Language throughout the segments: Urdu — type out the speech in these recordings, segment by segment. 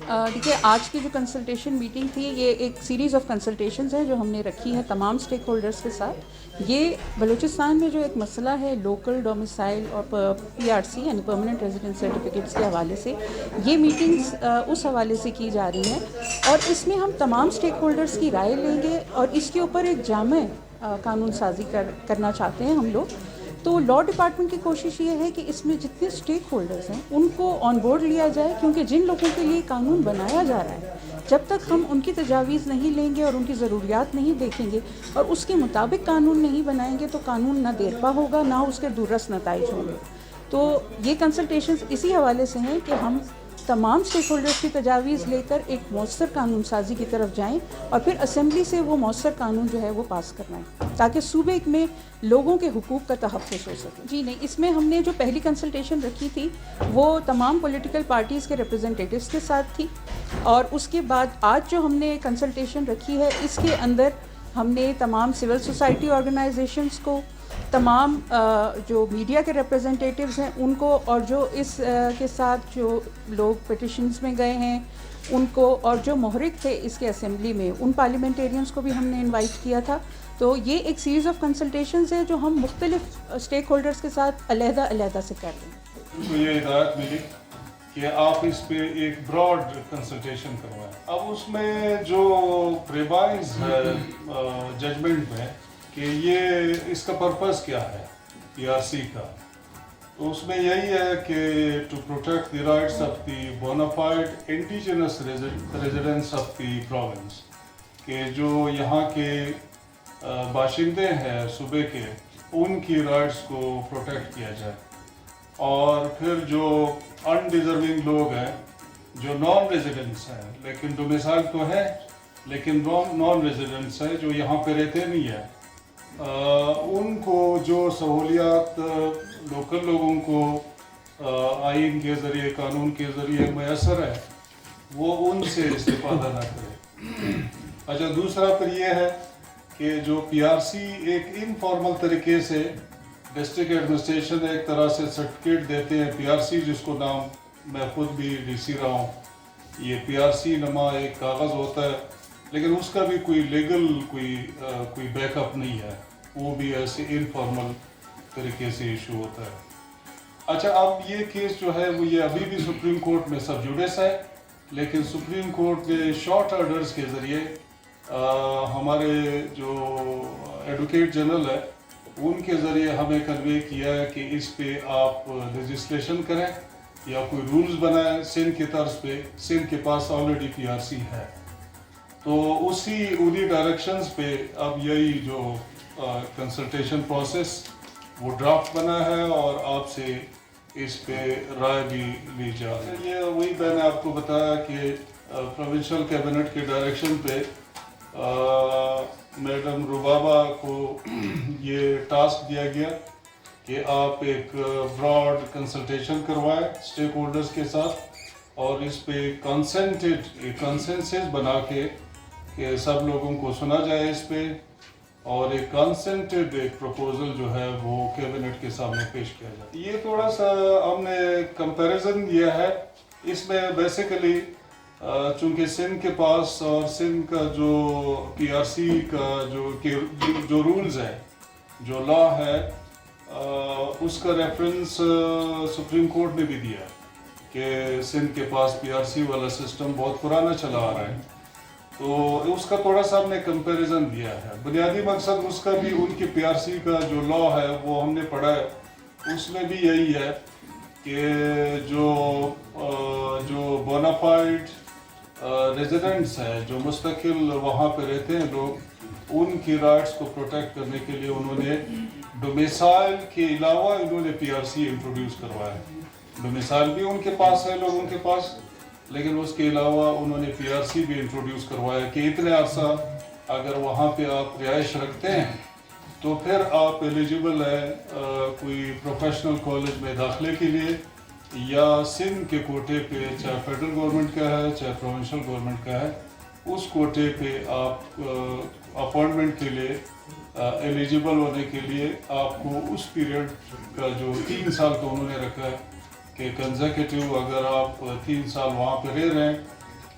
دیکھیے آج کی جو کنسلٹیشن میٹنگ تھی یہ ایک سیریز آف کنسلٹیشنز ہیں جو ہم نے رکھی ہے تمام اسٹیک ہولڈرس کے ساتھ. یہ بلوچستان میں جو ایک مسئلہ ہے لوکل ڈومیسائل اور PRC یعنی پرماننٹ ریزیڈنس سرٹیفکیٹس کے حوالے سے یہ میٹنگز اس حوالے سے کی جا رہی ہیں اور اس میں ہم تمام اسٹیک ہولڈرس کی رائے لیں گے اور اس کے اوپر ایک جامع قانون سازی کرنا چاہتے ہیں ہم لوگ. تو لاء ڈپارٹمنٹ کی کوشش یہ ہے کہ اس میں جتنے اسٹیک ہولڈرز ہیں ان کو آن بورڈ لیا جائے کیونکہ جن لوگوں کے لیے قانون بنایا جا رہا ہے جب تک ہم ان کی تجاویز نہیں لیں گے اور ان کی ضروریات نہیں دیکھیں گے اور اس کے مطابق قانون نہیں بنائیں گے تو قانون نہ دیرپا ہوگا نہ اس کے دوررس نتائج ہوں گے. تو یہ کنسلٹیشنز اسی حوالے سے ہیں کہ ہم تمام اسٹیک ہولڈرز کی تجاویز لے کر ایک مؤثر قانون سازی کی طرف جائیں اور پھر اسمبلی سے وہ مؤثر قانون جو ہے وہ پاس کرنا ہے تاکہ صوبے میں لوگوں کے حقوق کا تحفظ ہو سکے. جی نہیں, اس میں ہم نے جو پہلی کنسلٹیشن رکھی تھی وہ تمام پولیٹیکل پارٹیز کے ریپرزنٹیٹیوز کے ساتھ تھی اور اس کے بعد آج جو ہم نے کنسلٹیشن رکھی ہے اس کے اندر ہم نے تمام سول سوسائٹی آرگنائزیشنز کو, تمام جو میڈیا کے ریپرزنٹیٹیوز ہیں ان کو اور جو اس کے ساتھ جو لوگ پٹیشنز میں گئے ہیں ان کو اور جو محرک تھے اس کے اسمبلی میں ان پارلیمنٹیرینز کو بھی ہم نے انوائٹ کیا تھا. تو یہ ایک سیریز آف کنسلٹیشنز ہے جو ہم مختلف اسٹیک ہولڈرز کے ساتھ علیحدہ سے کر رہے ہیں. تو یہ ہدایت ملی کہ آپ اس پہ ایک براڈ کنسلٹیشن کروائیں. اب اس میں جو پریوائز ہے ججمنٹ میں کہ یہ اس کا پرپز کیا ہے PRC کا, تو اس میں یہی ہے کہ to protect the rights of the bona fide indigenous residents of the province, کہ جو یہاں کے باشندے ہیں صوبے کے ان کی رائٹس کو پروٹیکٹ کیا جائے. اور پھر جو انڈیزرونگ لوگ ہیں جو نان ریزیڈنٹس ہیں لیکن ڈومیسائل تو ہے لیکن نان ریزیڈنٹس ہیں جو یہاں پہ رہتے نہیں ہیں, ان کو جو سہولیات لوکل لوگوں کو آئین کے ذریعے قانون کے ذریعے میسر ہے وہ ان سے استفادہ نہ کرے. اچھا, دوسرا پھر یہ ہے کہ جو PRC ایک انفارمل طریقے سے ڈسٹرکٹ ایڈمنسٹریشن ایک طرح سے سرٹیفکیٹ دیتے ہیں PRC, جس کو نام میں خود بھی DC رہا ہوں. یہ PRC نما ایک کاغذ ہوتا ہے لیکن اس کا بھی کوئی لیگل کوئی بیک اپ نہیں ہے, وہ بھی ایسے انفارمل طریقے سے ایشو ہوتا ہے. اچھا, اب یہ کیس جو ہے وہ یہ ابھی بھی سپریم کورٹ میں سب جوڈس ہے لیکن سپریم کورٹ کے شارٹ آرڈرز کے ذریعے ہمارے جو ایڈوکیٹ جنرل ہے ان کے ذریعے ہمیں کنوے کیا ہے کہ اس پہ آپ لیجسلیشن کریں یا کوئی رولز بنائیں سندھ کی طرز پہ. سندھ کے پاس آلریڈی PRC ہے, تو انہی ڈائریکشنز پہ اب یہی جو کنسلٹیشن پروسیس وہ ڈرافٹ بنا ہے اور آپ سے اس پہ رائے بھی لی جا رہی ہے. یہ وہی میں نے آپ کو بتایا کہ پروونشل کیبنٹ کے ڈائریکشن پہ میڈم ربابہ کو یہ ٹاسک دیا گیا کہ آپ ایک براڈ کنسلٹیشن کروائیں اسٹیک ہولڈرز کے ساتھ اور اس پہ کنسنسس بنا کے کہ سب لوگوں کو سنا جائے اس پہ, اور ایک کانسنٹڈ ایک پروپوزل جو ہے وہ کیبنٹ کے سامنے پیش کیا جائے. یہ تھوڑا سا ہم نے کمپیریزن دیا ہے. اس میں بیسیکلی چونکہ سندھ کے پاس اور سندھ کا جو PRC کا جو رولز ہے جو لا ہے اس کا ریفرنس سپریم کورٹ نے بھی دیا ہے کہ سندھ کے پاس PRC والا سسٹم بہت پرانا چلا آ رہا ہے, تو اس کا تھوڑا سا ہم نے کمپیریزن دیا ہے. بنیادی مقصد اس کا بھی ان کی PRC کا جو لا ہے وہ ہم نے پڑھا ہے, اس میں بھی یہی ہے کہ جو بونافائڈ ریزیڈنٹس ہیں جو مستقل وہاں پہ رہتے ہیں لوگ, ان کی رائٹس کو پروٹیکٹ کرنے کے لیے انہوں نے ڈومیسائل کے علاوہ انہوں نے PRC انٹروڈیوس کروایا. ڈومیسائل بھی ان کے پاس ہے لوگوں کے پاس, لیکن اس کے علاوہ انہوں نے PRC بھی انٹروڈیوس کروایا کہ اتنے عرصہ اگر وہاں پہ آپ رہائش رکھتے ہیں تو پھر آپ ایلیجیبل ہیں کوئی پروفیشنل کالج میں داخلے کے لیے یا سندھ کے کوٹے پہ, چاہے فیڈرل گورنمنٹ کا ہے چاہے پروونشل گورنمنٹ کا ہے, اس کوٹے پہ آپ اپوائنٹمنٹ کے لیے ایلیجیبل ہونے کے لیے آپ کو اس پیریڈ کا جو 3 سال کا انہوں نے رکھا ہے کہ کنزیکٹیو اگر آپ 3 سال وہاں پہ رہ رہے ہیں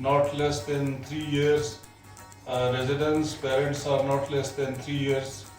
not less than 3 years, residence parents are not less than 3 years।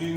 3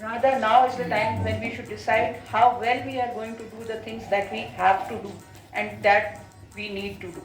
rather now is the time when we should decide how well we are going to do the things that we have to do and that we need to do।